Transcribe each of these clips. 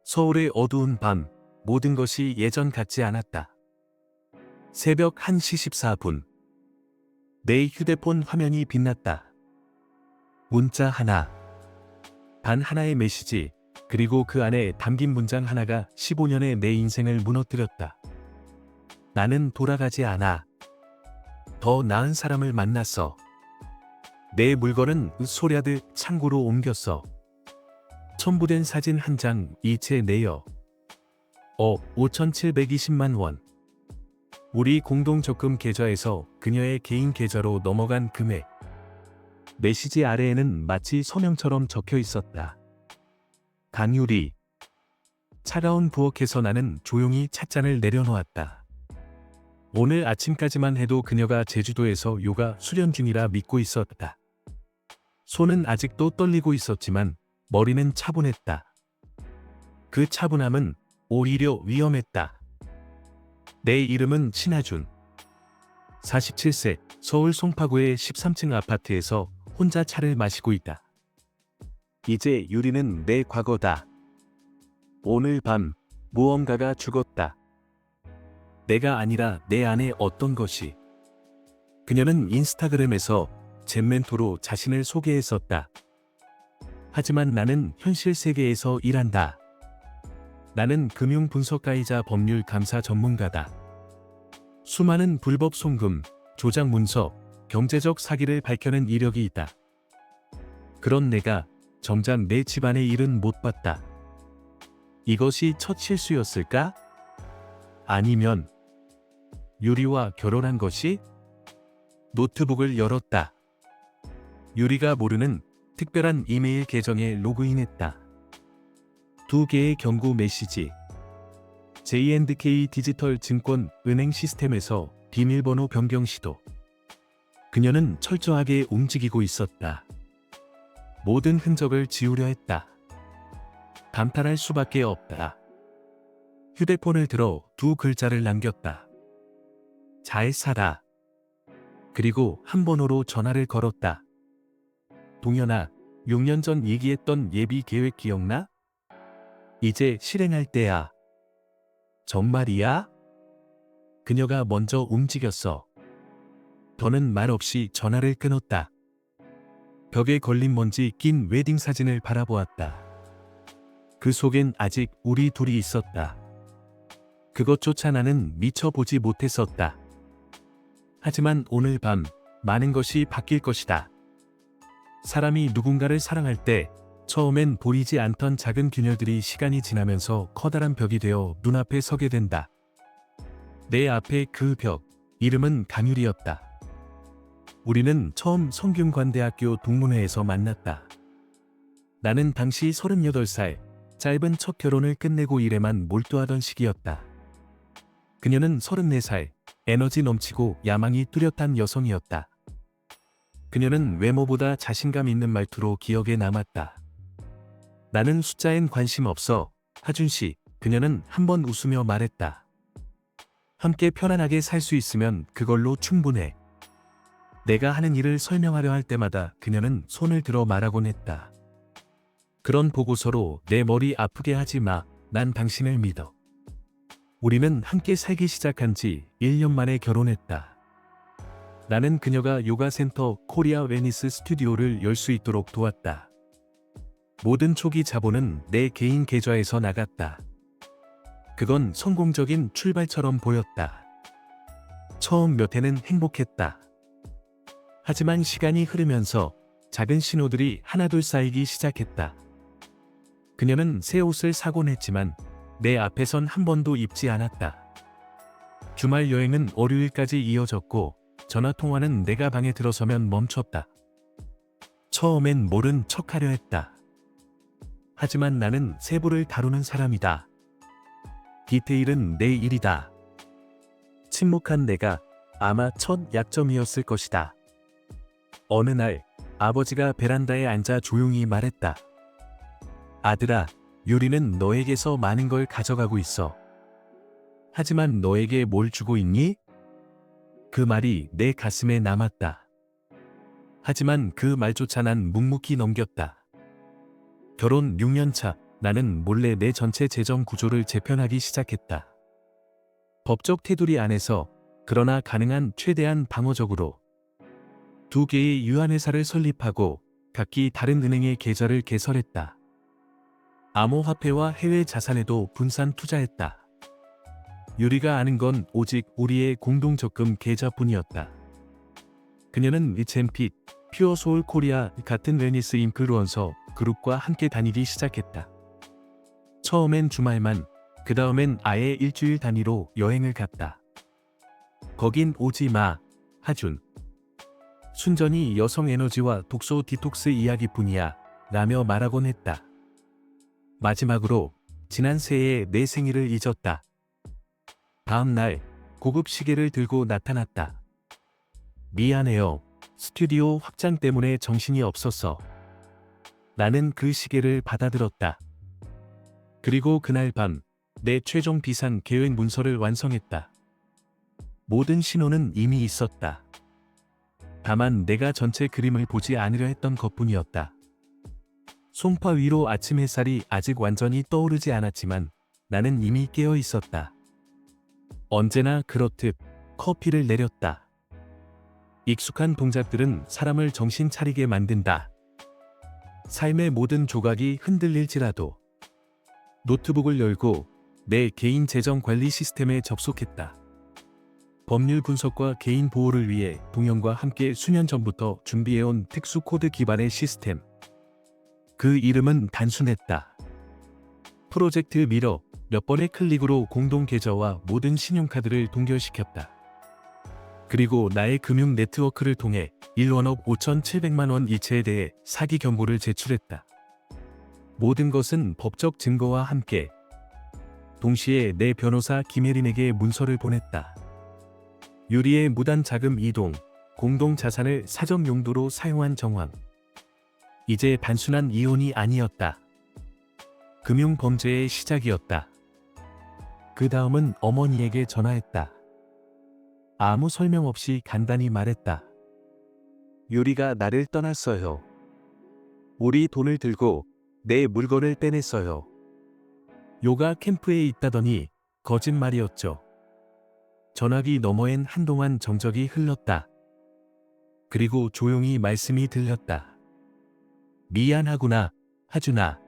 서울의 어두운 밤, 모든 것이 예전 같지 않았다. 새벽 1시 14분. 내 휴대폰 화면이 빛났다. 문자 하나. 단 하나의 메시지, 그리고 그 안에 담긴 문장 하나가 15년의 내 인생을 무너뜨렸다. 나는 돌아가지 않아. 더 나은 사람을 만났어. 내 물건은 소랴듯 창고로 옮겼어. 첨부된 사진 한 장, 이체 내역. 5,720만 원. 우리 공동 적금 계좌에서 그녀의 개인 계좌로 넘어간 금액. 메시지 아래에는 마치 서명처럼 적혀 있었다. 강유리. 차가운 부엌에서 나는 조용히 찻잔을 내려놓았다. 오늘 아침까지만 해도 그녀가 제주도에서 요가 수련 중이라 믿고 있었다. 손은 아직도 떨리고 있었지만 머리는 차분했다. 그 차분함은 오히려 위험했다. 내 이름은 신하준. 47세, 서울 송파구의 13층 아파트에서 혼자 차를 마시고 있다. 이제 유리는 내 과거다. 오늘 밤 무언가가 죽었다. 내가 아니라 내 안에 어떤 것이. 그녀는 인스타그램에서 젠멘토로 자신을 소개했었다. 하지만 나는 현실 세계에서 일한다. 나는 금융 분석가이자 법률 감사 전문가다. 수많은 불법 송금, 조작 문서, 경제적 사기를 밝혀낸 이력이 있다. 그런 내가 정작 내 집안의 일은 못 봤다. 이것이 첫 실수였을까? 아니면 유리와 결혼한 것이? 노트북을 열었다. 유리가 모르는 특별한 이메일 계정에 로그인했다. 2개의 경고 메시지. J&K 디지털 증권 은행 시스템에서 비밀번호 변경 시도. 그녀는 철저하게 움직이고 있었다. 모든 흔적을 지우려 했다. 감탄할 수밖에 없다. 휴대폰을 들어 2글자를 남겼다. 잘 살아. 그리고 한 번호로 전화를 걸었다. 동현아, 6년 전 얘기했던 예비 계획 기억나? 이제 실행할 때야. 정말이야? 그녀가 먼저 움직였어. 더는 말 없이 전화를 끊었다. 벽에 걸린 먼지 낀 웨딩 사진을 바라보았다. 그 속엔 아직 우리 둘이 있었다. 그것조차 나는 미처 보지 못했었다. 하지만 오늘 밤 많은 것이 바뀔 것이다. 사람이 누군가를 사랑할 때 처음엔 보이지 않던 작은 균열들이 시간이 지나면서 커다란 벽이 되어 눈앞에 서게 된다. 내 앞에 그 벽, 이름은 강유리였다. 우리는 처음 성균관대학교 동문회에서 만났다. 나는 당시 38살, 짧은 첫 결혼을 끝내고 일에만 몰두하던 시기였다. 그녀는 34살, 에너지 넘치고 야망이 뚜렷한 여성이었다. 그녀는 외모보다 자신감 있는 말투로 기억에 남았다. 나는 숫자엔 관심 없어, 하준 씨. 그녀는 한번 웃으며 말했다. 함께 편안하게 살 수 있으면 그걸로 충분해. 내가 하는 일을 설명하려 할 때마다 그녀는 손을 들어 말하곤 했다. 그런 보고서로 내 머리 아프게 하지 마. 난 당신을 믿어. 우리는 함께 살기 시작한 지 1년 만에 결혼했다. 나는 그녀가 요가 센터 코리아 웨니스 스튜디오를 열 수 있도록 도왔다. 모든 초기 자본은 내 개인 계좌에서 나갔다. 그건 성공적인 출발처럼 보였다. 처음 몇 해는 행복했다. 하지만 시간이 흐르면서 작은 신호들이 하나둘 쌓이기 시작했다. 그녀는 새 옷을 사곤 했지만 내 앞에선 한 번도 입지 않았다. 주말 여행은 월요일까지 이어졌고 전화통화는 내가 방에 들어서면 멈췄다. 처음엔 모른 척하려 했다. 하지만 나는 세부를 다루는 사람이다. 디테일은 내 일이다. 침묵한 내가 아마 첫 약점이었을 것이다. 어느 날 아버지가 베란다에 앉아 조용히 말했다. 아들아, 유리는 너에게서 많은 걸 가져가고 있어. 하지만 너에게 뭘 주고 있니? 그 말이 내 가슴에 남았다. 하지만 그 말조차 난 묵묵히 넘겼다. 결혼 6년 차, 나는 몰래 내 전체 재정 구조를 재편하기 시작했다. 법적 테두리 안에서 그러나 가능한 최대한 방어적으로 두 개의 유한회사를 설립하고 각기 다른 은행의 계좌를 개설했다. 암호화폐와 해외 자산에도 분산 투자했다. 유리가 아는 건 오직 우리의 공동 적금 계좌뿐이었다. 그녀는 리첸핏, 퓨어소울 코리아 같은 웨니스 인플루언서 그룹과 함께 다니기 시작했다. 처음엔 주말만, 그 다음엔 아예 일주일 단위로 여행을 갔다. 거긴 오지 마, 하준. 순전히 여성 에너지와 독소 디톡스 이야기뿐이야, 라며 말하곤 했다. 마지막으로 지난 새해에 내 생일을 잊었다. 다음 날 고급 시계를 들고 나타났다. 미안해요. 스튜디오 확장 때문에 정신이 없었어. 나는 그 시계를 받아들었다. 그리고 그날 밤 내 최종 비상 계획 문서를 완성했다. 모든 신호는 이미 있었다. 다만 내가 전체 그림을 보지 않으려 했던 것뿐이었다. 송파 위로 아침 햇살이 아직 완전히 떠오르지 않았지만 나는 이미 깨어 있었다. 언제나 그렇듯 커피를 내렸다. 익숙한 동작들은 사람을 정신 차리게 만든다. 삶의 모든 조각이 흔들릴지라도. 노트북을 열고 내 개인 재정 관리 시스템에 접속했다. 법률 분석과 개인 보호를 위해 동영과 함께 수년 전부터 준비해온 특수 코드 기반의 시스템. 그 이름은 단순했다. 프로젝트 미러, 몇 번의 클릭으로 공동 계좌와 모든 신용카드를 동결시켰다. 그리고 나의 금융 네트워크를 통해 1억 5,700만 원 이체에 대해 사기 경고를 제출했다. 모든 것은 법적 증거와 함께. 동시에 내 변호사 김혜린에게 문서를 보냈다. 유리의 무단 자금 이동, 공동 자산을 사적 용도로 사용한 정황. 이제 단순한 이혼이 아니었다. 금융 범죄의 시작이었다. 그 다음은 어머니에게 전화했다. 아무 설명 없이 간단히 말했다. 유리가 나를 떠났어요. 우리 돈을 들고 내 물건을 빼냈어요. 요가 캠프에 있다더니 거짓말이었죠. 전화기 너머엔 한동안 정적이 흘렀다. 그리고 조용히 말씀이 들렸다. 미안하구나, 하준아.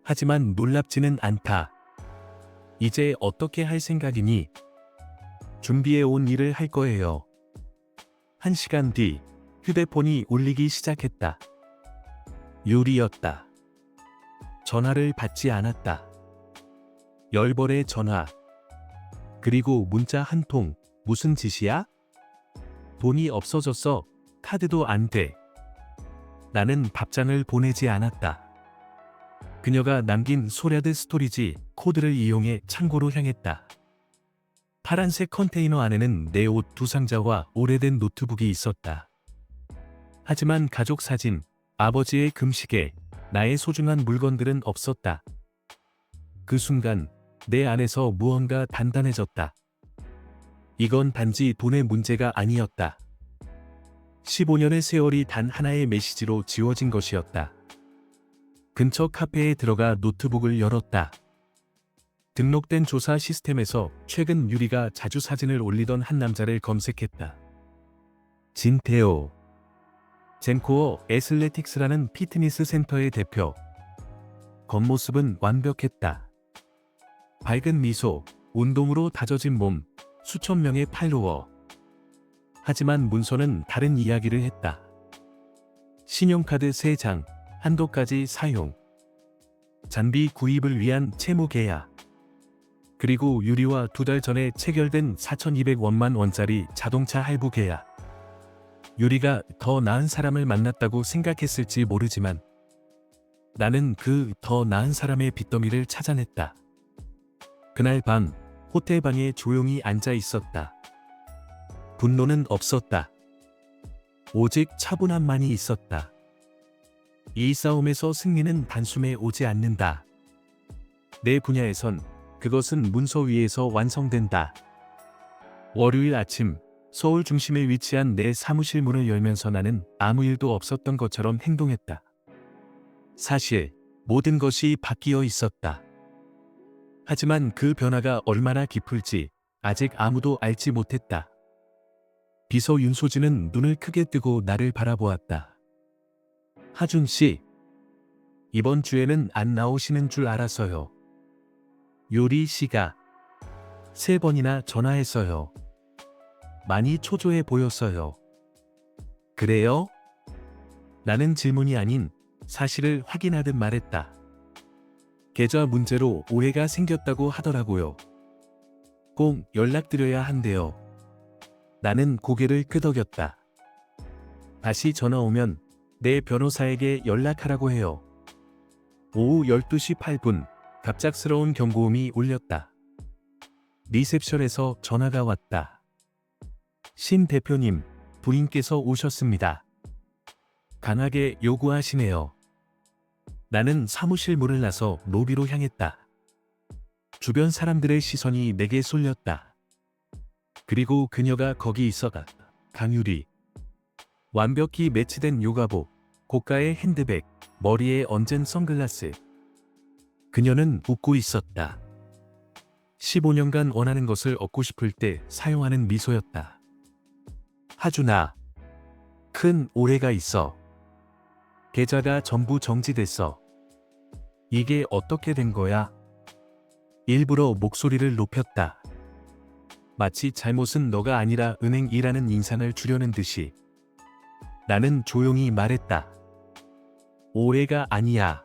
하지만 놀랍지는 않다. 이제 어떻게 할 생각이니? 준비해 온 일을 할 거예요. 1시간 뒤 휴대폰이 울리기 시작했다. 유리였다. 전화를 받지 않았다. 열벌의 전화. 그리고 문자 한 통. 무슨 짓이야? 돈이 없어졌어. 카드도 안 돼. 나는 답장을 보내지 않았다. 그녀가 남긴 소랴드 스토리지 코드를 이용해 창고로 향했다. 파란색 컨테이너 안에는 내 옷 2상자와 오래된 노트북이 있었다. 하지만 가족 사진, 아버지의 금시계, 나의 소중한 물건들은 없었다. 그 순간 내 안에서 무언가 단단해졌다. 이건 단지 돈의 문제가 아니었다. 15년의 세월이 단 하나의 메시지로 지워진 것이었다. 근처 카페에 들어가 노트북을 열었다. 등록된 조사 시스템에서 최근 유리가 자주 사진을 올리던 한 남자를 검색했다. 진태호. 젠코어 애슬레틱스라는 피트니스 센터의 대표. 겉모습은 완벽했다. 밝은 미소, 운동으로 다져진 몸, 수천 명의 팔로워. 하지만 문서는 다른 이야기를 했다. 신용카드 3장, 한도까지 사용. 잔비 구입을 위한 채무 계약. 그리고 유리와 2달 전에 체결된 4,200원만 원짜리 자동차 할부 계약. 유리가 더 나은 사람을 만났다고 생각했을지 모르지만 나는 그 더 나은 사람의 빚더미를 찾아냈다. 그날 밤 호텔 방에 조용히 앉아 있었다. 분노는 없었다. 오직 차분함만이 있었다. 이 싸움에서 승리는 단숨에 오지 않는다. 내 분야에선 그것은 문서 위에서 완성된다. 월요일 아침 서울 중심에 위치한 내 사무실 문을 열면서 나는 아무 일도 없었던 것처럼 행동했다. 사실 모든 것이 바뀌어 있었다. 하지만 그 변화가 얼마나 깊을지 아직 아무도 알지 못했다. 비서 윤소진은 눈을 크게 뜨고 나를 바라보았다. 하준 씨, 이번 주에는 안 나오시는 줄 알아서요. 요리 씨가 3번이나 전화했어요. 많이 초조해 보였어요. 그래요? 나는 질문이 아닌 사실을 확인하듯 말했다. 계좌 문제로 오해가 생겼다고 하더라고요. 꼭 연락드려야 한대요. 나는 고개를 끄덕였다. 다시 전화 오면 내 변호사에게 연락하라고 해요. 오후 12시 8분 갑작스러운 경고음이 울렸다. 리셉션에서 전화가 왔다. 신 대표님, 부인께서 오셨습니다. 강하게 요구하시네요. 나는 사무실 문을 나서 로비로 향했다. 주변 사람들의 시선이 내게 쏠렸다. 그리고 그녀가 거기 있었다. 강유리. 완벽히 매치된 요가복, 고가의 핸드백, 머리에 얹은 선글라스. 그녀는 웃고 있었다. 15년간 원하는 것을 얻고 싶을 때 사용하는 미소였다. 하준아, 큰 오해가 있어. 계좌가 전부 정지됐어. 이게 어떻게 된 거야? 일부러 목소리를 높였다. 마치 잘못은 너가 아니라 은행이라는 인상을 주려는 듯이. 나는 조용히 말했다. 오해가 아니야.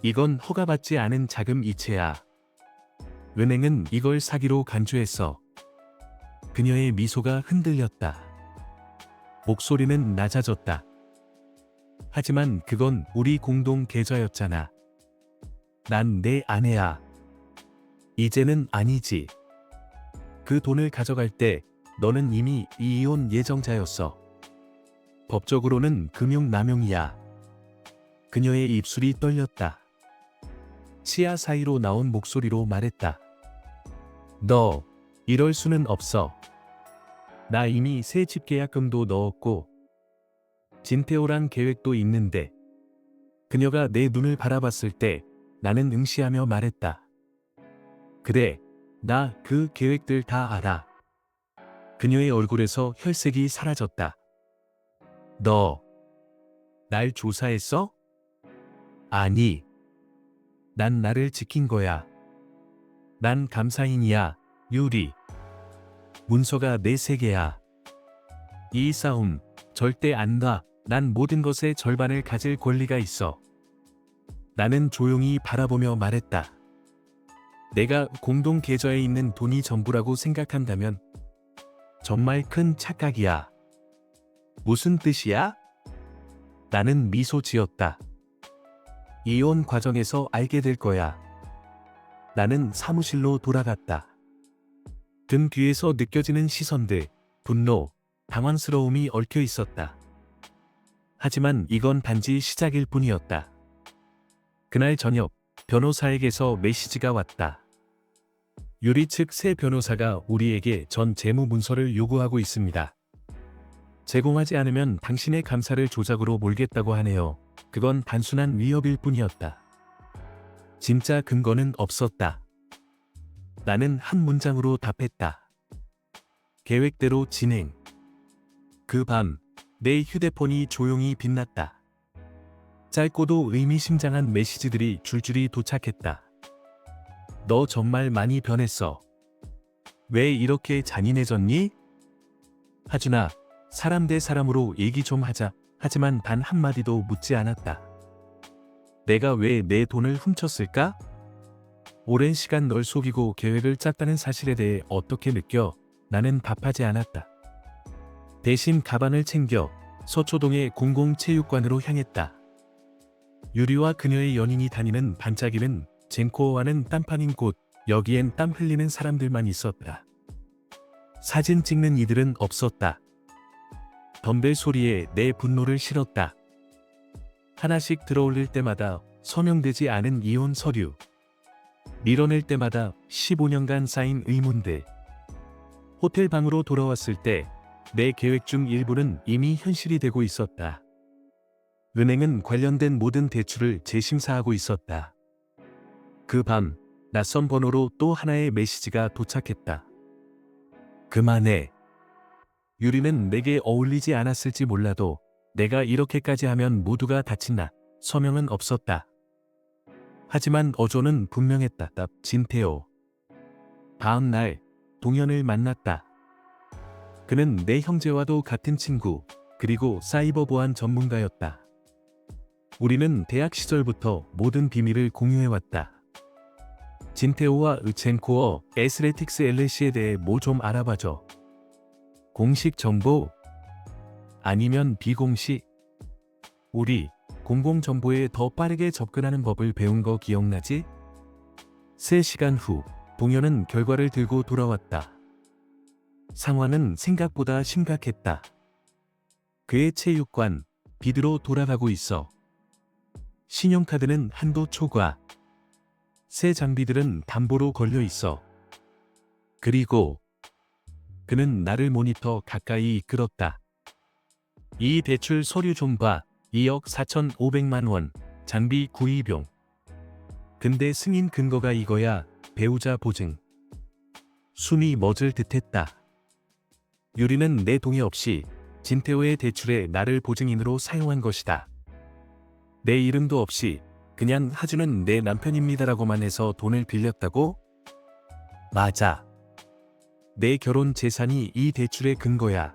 이건 허가받지 않은 자금 이체야. 은행은 이걸 사기로 간주했어. 그녀의 미소가 흔들렸다. 목소리는 낮아졌다. 하지만 그건 우리 공동 계좌였잖아. 난 내 아내야. 이제는 아니지. 그 돈을 가져갈 때 너는 이미 이혼 예정자였어. 법적으로는 금융남용이야. 그녀의 입술이 떨렸다. 치아 사이로 나온 목소리로 말했다. 너, 이럴 수는 없어. 나 이미 새 집 계약금도 넣었고 진태호랑 계획도 있는데. 그녀가 내 눈을 바라봤을 때 나는 응시하며 말했다. 그래, 나 그 계획들 다 알아. 그녀의 얼굴에서 혈색이 사라졌다. 너, 날 조사했어? 아니, 난 나를 지킨 거야. 난 감사인이야, 유리. 문서가 내 세계야. 이 싸움 절대 안 놔. 난 모든 것의 절반을 가질 권리가 있어. 나는 조용히 바라보며 말했다. 내가 공동 계좌에 있는 돈이 전부라고 생각한다면 정말 큰 착각이야. 무슨 뜻이야? 나는 미소 지었다. 이혼 과정에서 알게 될 거야. 나는 사무실로 돌아갔다. 등 뒤에서 느껴지는 시선들, 분노, 당황스러움이 얽혀 있었다. 하지만 이건 단지 시작일 뿐이었다. 그날 저녁, 변호사에게서 메시지가 왔다. 유리 측 새 변호사가 우리에게 전 재무 문서를 요구하고 있습니다. 제공하지 않으면 당신의 감사를 조작으로 몰겠다고 하네요. 그건 단순한 위협일 뿐이었다. 진짜 근거는 없었다. 나는 한 문장으로 답했다. 계획대로 진행. 그 밤, 내 휴대폰이 조용히 빛났다. 짧고도 의미심장한 메시지들이 줄줄이 도착했다. 너 정말 많이 변했어. 왜 이렇게 잔인해졌니? 하준아, 사람 대 사람으로 얘기 좀 하자. 하지만 단 한마디도 묻지 않았다. 내가 왜 내 돈을 훔쳤을까? 오랜 시간 널 속이고 계획을 짰다는 사실에 대해 어떻게 느껴? 나는 답하지 않았다. 대신 가방을 챙겨 서초동의 공공체육관으로 향했다. 유리와 그녀의 연인이 다니는 반짝이는 젠코어와는 딴판인 곳, 여기엔 땀 흘리는 사람들만 있었다. 사진 찍는 이들은 없었다. 덤벨 소리에 내 분노를 실었다. 하나씩 들어올릴 때마다 서명되지 않은 이혼 서류. 밀어낼 때마다 15년간 쌓인 의문들. 호텔 방으로 돌아왔을 때 내 계획 중 일부는 이미 현실이 되고 있었다. 은행은 관련된 모든 대출을 재심사하고 있었다. 그 밤, 낯선 번호로 또 하나의 메시지가 도착했다. 그만해. 유리는 내게 어울리지 않았을지 몰라도 내가 이렇게까지 하면 모두가 다친다. 서명은 없었다. 하지만 어조는 분명했다. 진태호. 다음 날 동현을 만났다. 그는 내 형제와도 같은 친구, 그리고 사이버 보안 전문가였다. 우리는 대학 시절부터 모든 비밀을 공유해왔다. 진태호와 으첸코어 애슬레틱스 LC에 대해 뭐 좀 알아봐줘. 공식 정보? 아니면 비공식? 우리 공공정보에 더 빠르게 접근하는 법을 배운 거 기억나지? 3시간 후 동현은 결과를 들고 돌아왔다. 상황은 생각보다 심각했다. 그의 체육관, 비드로 돌아가고 있어. 신용카드는 한도 초과. 새 장비들은 담보로 걸려 있어. 그리고 그는 나를 모니터 가까이 이끌었다. 이 대출 서류 좀 봐. 2억 4,500만 원. 장비 구입용. 근데 승인 근거가 이거야. 배우자 보증. 숨이 멎을 듯했다. 유리는 내 동의 없이 진태호의 대출에 나를 보증인으로 사용한 것이다. 내 이름도 없이 그냥 하주는 내 남편입니다라고만 해서 돈을 빌렸다고? 맞아. 내 결혼 재산이 이 대출의 근거야.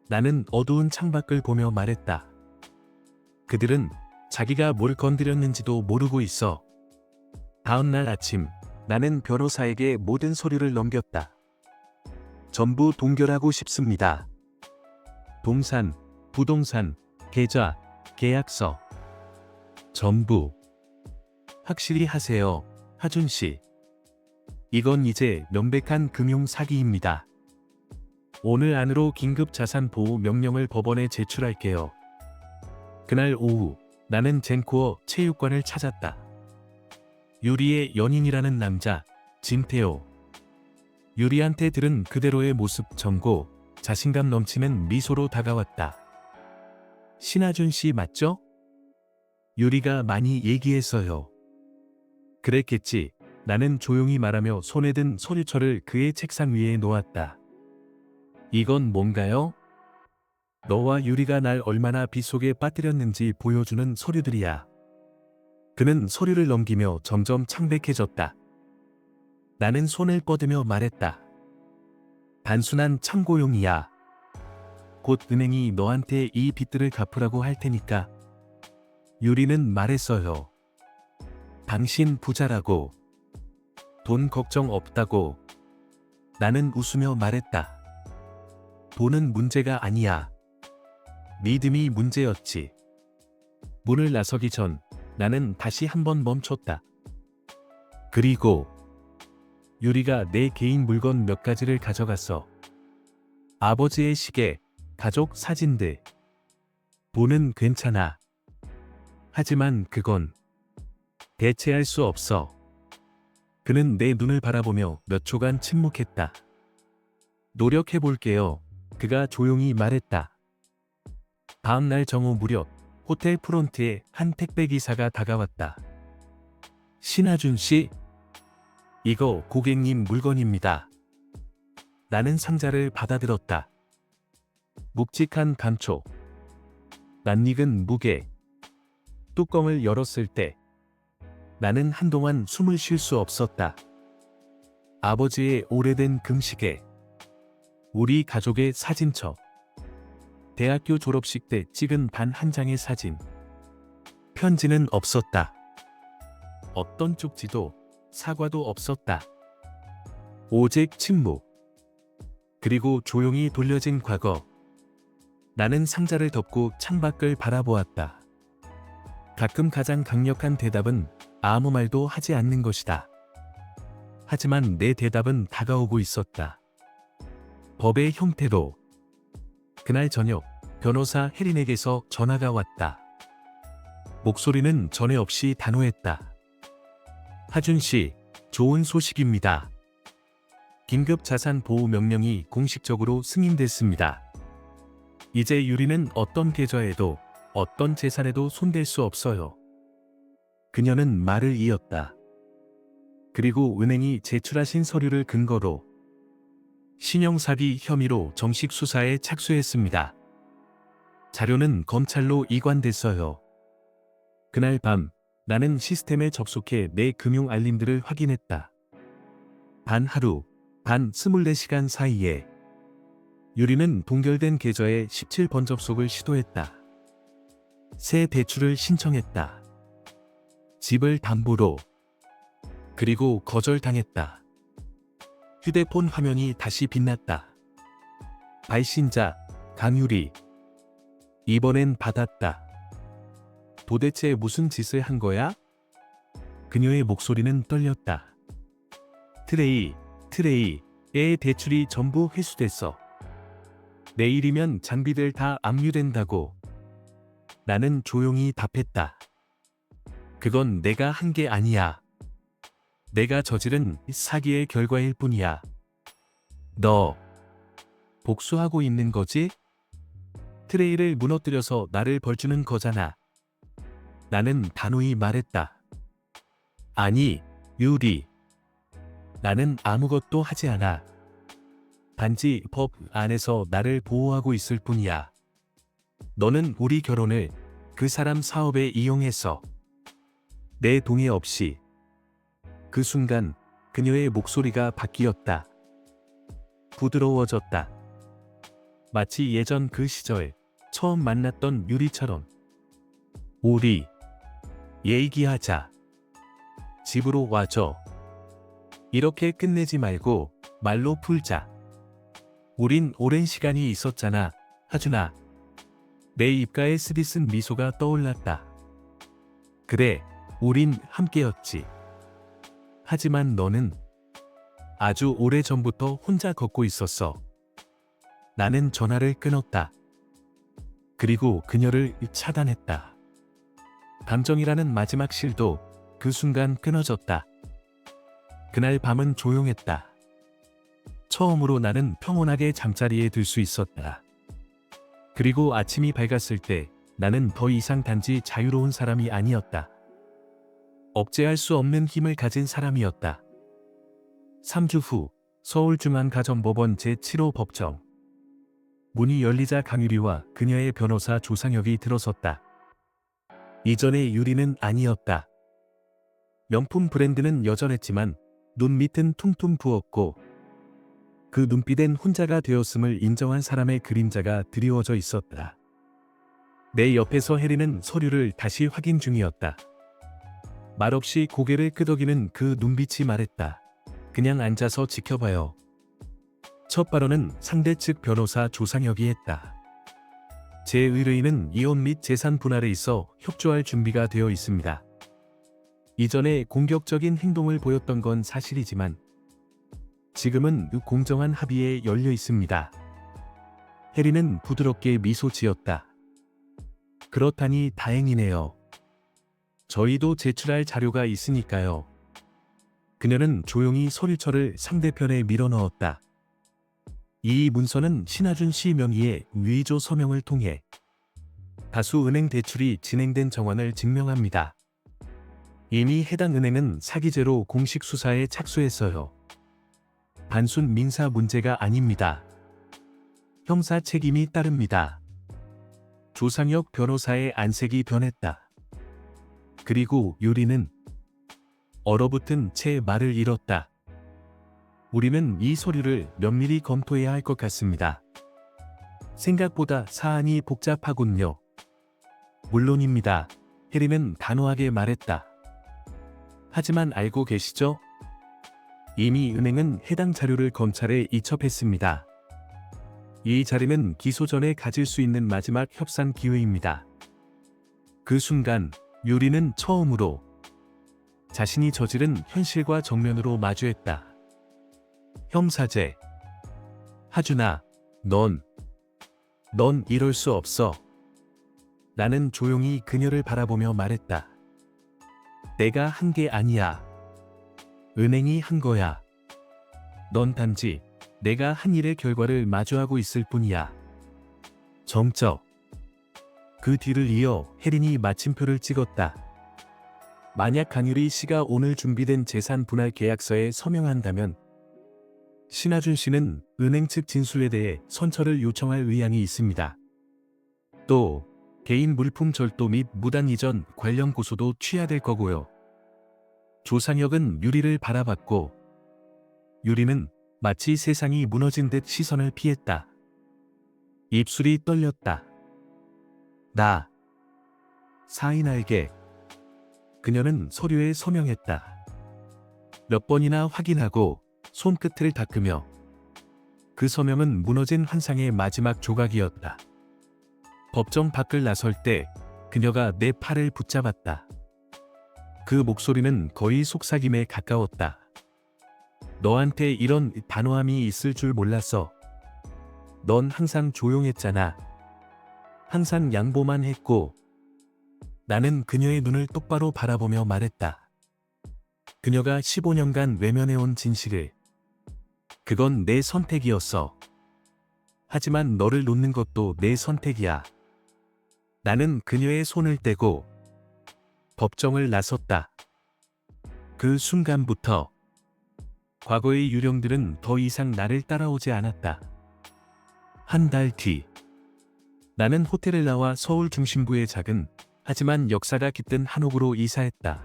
나는 어두운 창밖을 보며 말했다. 그들은 자기가 뭘 건드렸는지도 모르고 있어. 다음 날 아침, 나는 변호사에게 모든 서류를 넘겼다. 전부 동결하고 싶습니다. 동산, 부동산, 계좌, 계약서. 전부. 확실히 하세요, 하준 씨. 이건 이제 명백한 금융 사기입니다. 오늘 안으로 긴급 자산 보호 명령을 법원에 제출할게요. 그날 오후, 나는 젠코어 체육관을 찾았다. 유리의 연인이라는 남자, 진태호. 유리한테 들은 그대로의 모습 전고, 자신감 넘치는 미소로 다가왔다. 신하준 씨 맞죠? 유리가 많이 얘기했어요. 그랬겠지. 나는 조용히 말하며 손에 든 서류철을 그의 책상 위에 놓았다. 이건 뭔가요? 너와 유리가 날 얼마나 빗속에 빠뜨렸는지 보여주는 서류들이야. 그는 서류를 넘기며 점점 창백해졌다. 나는 손을 뻗으며 말했다. 단순한 참고용이야. 곧 은행이 너한테 이 빚들을 갚으라고 할 테니까. 유리는 말했어요. 당신 부자라고. 돈 걱정 없다고. 나는 웃으며 말했다. 돈은 문제가 아니야. 믿음이 문제였지. 문을 나서기 전 나는 다시 한번 멈췄다. 그리고 유리가 내 개인 물건 몇 가지를 가져갔어. 아버지의 시계, 가족 사진들. 돈은 괜찮아. 하지만 그건 대체할 수 없어. 그는 내 눈을 바라보며 몇 초간 침묵했다. 노력해볼게요. 그가 조용히 말했다. 다음 날 정오 무렵 호텔 프론트에 한 택배기사가 다가왔다. 신하준 씨? 이거 고객님 물건입니다. 나는 상자를 받아들었다. 묵직한 감촉. 낯익은 무게. 뚜껑을 열었을 때 나는 한동안 숨을 쉴 수 없었다. 아버지의 오래된 금시계. 우리 가족의 사진첩. 대학교 졸업식 때 찍은 단 한 장의 사진. 편지는 없었다. 어떤 쪽지도 사과도 없었다. 오직 침묵. 그리고 조용히 돌려진 과거. 나는 상자를 덮고 창밖을 바라보았다. 가끔 가장 강력한 대답은 아무 말도 하지 않는 것이다. 하지만 내 대답은 다가오고 있었다. 법의 형태로. 그날 저녁 변호사 혜린에게서 전화가 왔다. 목소리는 전에 없이 단호했다. 하준 씨, 좋은 소식입니다. 긴급 자산 보호 명령이 공식적으로 승인됐습니다. 이제 유리는 어떤 계좌에도 어떤 재산에도 손댈 수 없어요. 그녀는 말을 이었다. 그리고 은행이 제출하신 서류를 근거로 신용사기 혐의로 정식 수사에 착수했습니다. 자료는 검찰로 이관됐어요. 그날 밤 나는 시스템에 접속해 내 금융 알림들을 확인했다. 단 하루, 단 24시간 사이에 유리는 동결된 계좌에 17번 접속을 시도했다. 새 대출을 신청했다. 집을 담보로. 그리고 거절당했다. 휴대폰 화면이 다시 빛났다. 발신자, 강유리. 이번엔 받았다. 도대체 무슨 짓을 한 거야? 그녀의 목소리는 떨렸다. 트레이의 대출이 전부 회수됐어. 내일이면 장비들 다 압류된다고. 나는 조용히 답했다. 그건 내가 한 게 아니야. 내가 저지른 사기의 결과일 뿐이야. 너 복수하고 있는 거지? 트레이를 무너뜨려서 나를 벌주는 거잖아. 나는 단호히 말했다. 아니, 유리. 나는 아무것도 하지 않아. 단지 법 안에서 나를 보호하고 있을 뿐이야. 너는 우리 결혼을 그 사람 사업에 이용했어. 내 동의 없이. 그 순간 그녀의 목소리가 바뀌었다. 부드러워졌다. 마치 예전 그 시절 처음 만났던 유리처럼. 우리 얘기하자. 집으로 와줘. 이렇게 끝내지 말고 말로 풀자. 우린 오랜 시간이 있었잖아, 하준아. 내 입가에 스디쓴 미소가 떠올랐다. 그래, 우린 함께였지. 하지만 너는 아주 오래 전부터 혼자 걷고 있었어. 나는 전화를 끊었다. 그리고 그녀를 차단했다. 감정이라는 마지막 실도 그 순간 끊어졌다. 그날 밤은 조용했다. 처음으로 나는 평온하게 잠자리에 들 수 있었다. 그리고 아침이 밝았을 때 나는 더 이상 단지 자유로운 사람이 아니었다. 억제할 수 없는 힘을 가진 사람이었다. 3주 후 서울중앙가정법원 제7호 법정. 문이 열리자 강유리와 그녀의 변호사 조상혁이 들어섰다. 이전의 유리는 아니었다. 명품 브랜드는 여전했지만 눈 밑은 퉁퉁 부었고 그 눈빛엔 혼자가 되었음을 인정한 사람의 그림자가 드리워져 있었다. 내 옆에서 혜리는 서류를 다시 확인 중이었다. 말없이 고개를 끄덕이는 그 눈빛이 말했다. 그냥 앉아서 지켜봐요. 첫 발언은 상대 측 변호사 조상혁이 했다. 제 의뢰인은 이혼 및 재산 분할에 있어 협조할 준비가 되어 있습니다. 이전에 공격적인 행동을 보였던 건 사실이지만 지금은 공정한 합의에 열려 있습니다. 혜리는 부드럽게 미소 지었다. 그렇다니 다행이네요. 저희도 제출할 자료가 있으니까요. 그녀는 조용히 서류철을 상대편에 밀어넣었다. 이 문서는 신하준 씨 명의의 위조 서명을 통해 다수 은행 대출이 진행된 정황을 증명합니다. 이미 해당 은행은 사기죄로 공식 수사에 착수했어요. 단순 민사 문제가 아닙니다. 형사 책임이 따릅니다. 조상혁 변호사의 안색이 변했다. 그리고 유리는 얼어붙은 채 말을 잃었다. 우리는 이 서류를 면밀히 검토해야 할 것 같습니다. 생각보다 사안이 복잡하군요. 물론입니다. 혜리는 단호하게 말했다. 하지만 알고 계시죠? 이미 은행은 해당 자료를 검찰에 이첩했습니다. 이 자리는 기소 전에 가질 수 있는 마지막 협상 기회입니다. 그 순간 유리는 처음으로 자신이 저지른 현실과 정면으로 마주했다. 형사제. 하준아, 넌 이럴 수 없어. 나는 조용히 그녀를 바라보며 말했다. 내가 한 게 아니야. 은행이 한 거야. 넌 단지 내가 한 일의 결과를 마주하고 있을 뿐이야. 정적. 그 뒤를 이어 혜린이 마침표를 찍었다. 만약 강유리 씨가 오늘 준비된 재산 분할 계약서에 서명한다면 신하준 씨는 은행 측 진술에 대해 선처를 요청할 의향이 있습니다. 또 개인 물품 절도 및 무단 이전 관련 고소도 취하될 거고요. 조상혁은 유리를 바라봤고 유리는 마치 세상이 무너진 듯 시선을 피했다. 입술이 떨렸다. 나 사인할게. 그녀는 서류에 서명했다. 몇 번이나 확인하고 손끝을 닦으며 그 서명은 무너진 환상의 마지막 조각이었다. 법정 밖을 나설 때 그녀가 내 팔을 붙잡았다. 그 목소리는 거의 속삭임에 가까웠다. 너한테 이런 단호함이 있을 줄 몰랐어. 넌 항상 조용했잖아. 항상 양보만 했고. 나는 그녀의 눈을 똑바로 바라보며 말했다. 그녀가 15년간 외면해온 진실을. 그건 내 선택이었어. 하지만 너를 놓는 것도 내 선택이야. 나는 그녀의 손을 떼고 법정을 나섰다. 그 순간부터 과거의 유령들은 더 이상 나를 따라오지 않았다. 한 달 뒤, 나는 호텔을 나와 서울 중심부의 작은 하지만 역사가 깃든 한옥으로 이사했다.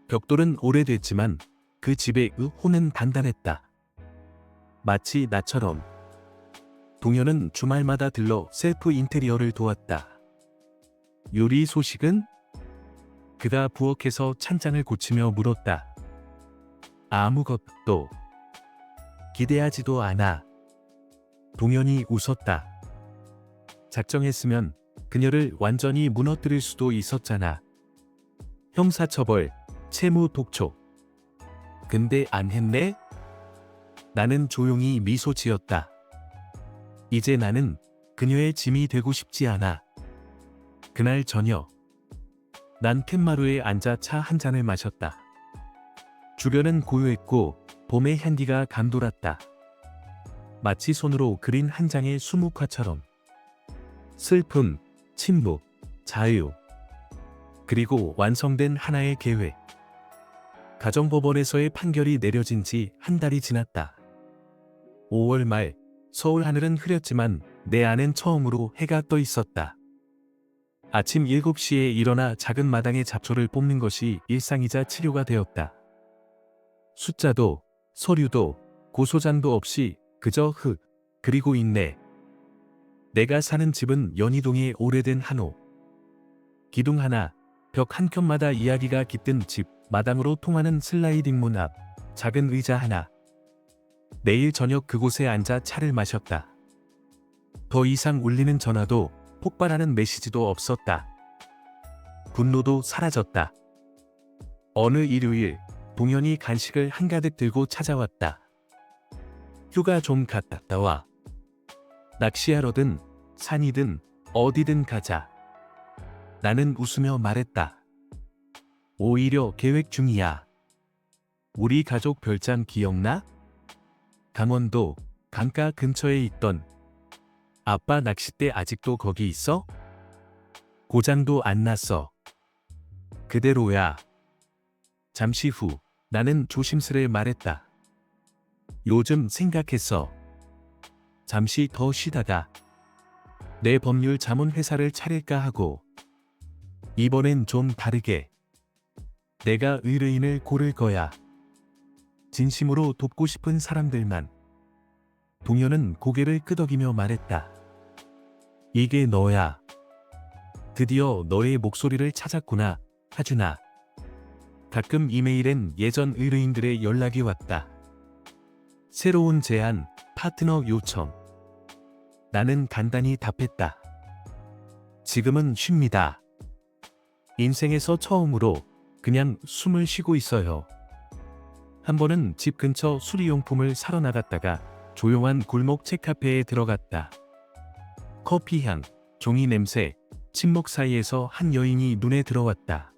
벽돌은 오래됐지만 그 집의 혼은 단단했다. 마치 나처럼. 동현은 주말마다 들러 셀프 인테리어를 도왔다. 요리 소식은? 그가 부엌에서 찬장을 고치며 물었다. 아무것도. 기대하지도 않아. 동현이 웃었다. 작정했으면 그녀를 완전히 무너뜨릴 수도 있었잖아. 형사처벌, 채무 독촉. 근데 안 했네? 나는 조용히 미소 지었다. 이제 나는 그녀의 짐이 되고 싶지 않아. 그날 저녁, 난 캔마루에 앉아 차 한 잔을 마셨다. 주변은 고요했고 봄의 향기가 감돌았다. 마치 손으로 그린 한 장의 수묵화처럼. 슬픔, 침묵, 자유. 그리고 완성된 하나의 계획. 가정법원에서의 판결이 내려진 지 한 달이 지났다. 5월 말, 서울 하늘은 흐렸지만 내 안엔 처음으로 해가 떠 있었다. 아침 7시에 일어나 작은 마당에 잡초를 뽑는 것이 일상이자 치료가 되었다. 숫자도, 서류도, 고소장도 없이 그저 흙, 그리고 인내. 내가 사는 집은 연희동의 오래된 한옥. 기둥 하나, 벽 한 켠마다 이야기가 깃든 집, 마당으로 통하는 슬라이딩 문 앞, 작은 의자 하나. 내일 저녁 그곳에 앉아 차를 마셨다. 더 이상 울리는 전화도 폭발하는 메시지도 없었다. 분노도 사라졌다. 어느 일요일, 동현이 간식을 한가득 들고 찾아왔다. 휴가 좀 갔다 와. 낚시하러든 산이든 어디든 가자. 나는 웃으며 말했다. 오히려 계획 중이야. 우리 가족 별장 기억나? 강원도 강가 근처에 있던. 아빠 낚싯대 아직도 거기 있어? 고장도 안 났어. 그대로야. 잠시 후 나는 조심스레 말했다. 요즘 생각했어. 잠시 더 쉬다가 내 법률 자문 회사를 차릴까 하고. 이번엔 좀 다르게. 내가 의뢰인을 고를 거야. 진심으로 돕고 싶은 사람들만. 동현은 고개를 끄덕이며 말했다. 이게 너야. 드디어 너의 목소리를 찾았구나, 하준아. 가끔 이메일엔 예전 의뢰인들의 연락이 왔다. 새로운 제안, 파트너 요청. 나는 간단히 답했다. 지금은 쉽니다. 인생에서 처음으로 그냥 숨을 쉬고 있어요. 한 번은 집 근처 수리용품을 사러 나갔다가 조용한 골목 책카페에 들어갔다. 커피향, 종이 냄새, 침묵 사이에서 한 여인이 눈에 들어왔다.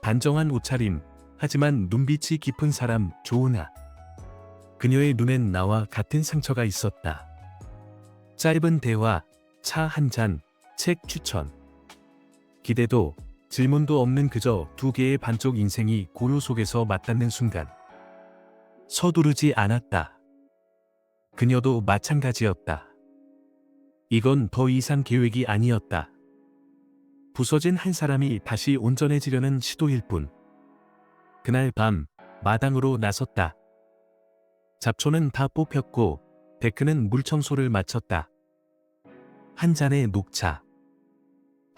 단정한 옷차림, 하지만 눈빛이 깊은 사람, 조은아. 그녀의 눈엔 나와 같은 상처가 있었다. 짧은 대화, 차 한 잔, 책 추천. 기대도 질문도 없는 그저 두 개의 반쪽 인생이 고요 속에서 맞닿는 순간. 서두르지 않았다. 그녀도 마찬가지였다. 이건 더 이상 계획이 아니었다. 부서진 한 사람이 다시 온전해지려는 시도일 뿐. 그날 밤 마당으로 나섰다. 잡초는 다 뽑혔고 데크는 물 청소를 마쳤다. 한 잔의 녹차,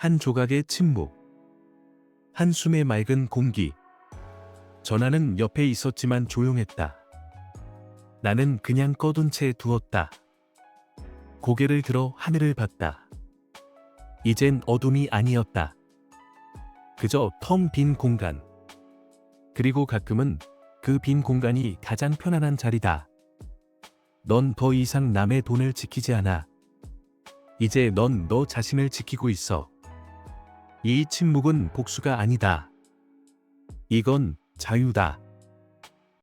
한 조각의 침묵, 한 숨의 맑은 공기. 전화는 옆에 있었지만 조용했다. 나는 그냥 꺼둔 채 두었다. 고개를 들어 하늘을 봤다. 이젠 어둠이 아니었다. 그저 텅 빈 공간. 그리고 가끔은 그 빈 공간이 가장 편안한 자리다. 넌 더 이상 남의 돈을 지키지 않아. 이제 넌 너 자신을 지키고 있어. 이 침묵은 복수가 아니다. 이건 자유다.